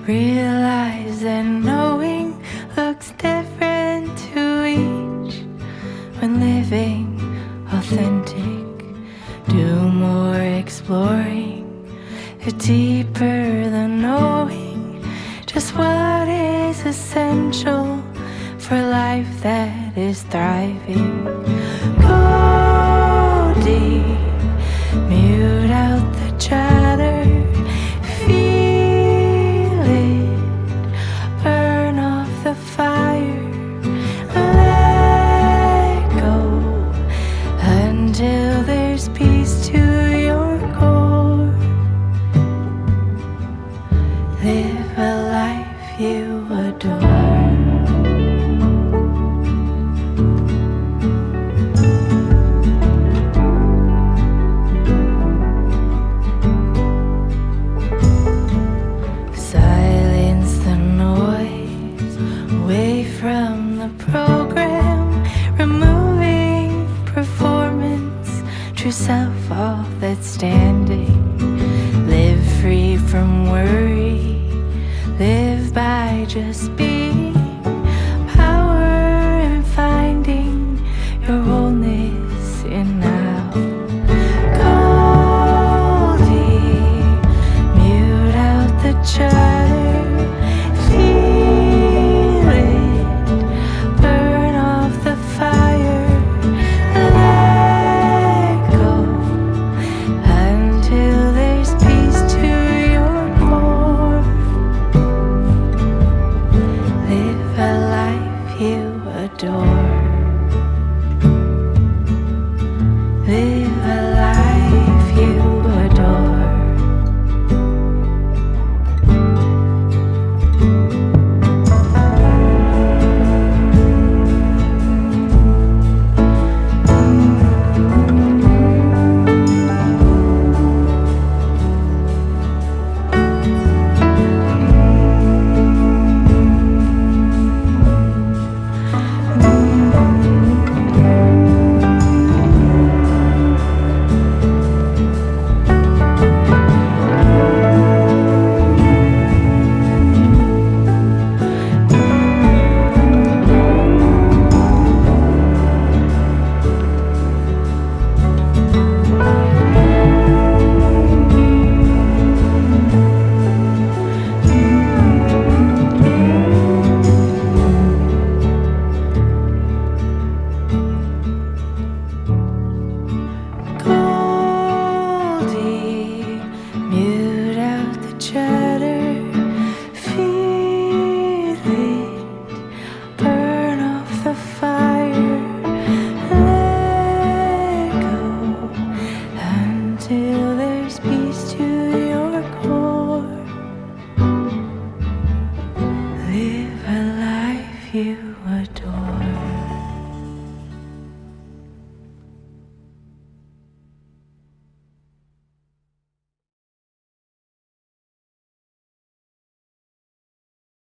Realize that knowing looks different to each. When living authentic, do more exploring. It's deeper than knowing just what is essential for life that is thriving. Go deep, mute out the chatter, feel it, burn off the fire, let go until there's peace to your core. Live a life you adore. From the program, removing performance, true self, all that's standing. Live free from worry, live by just being.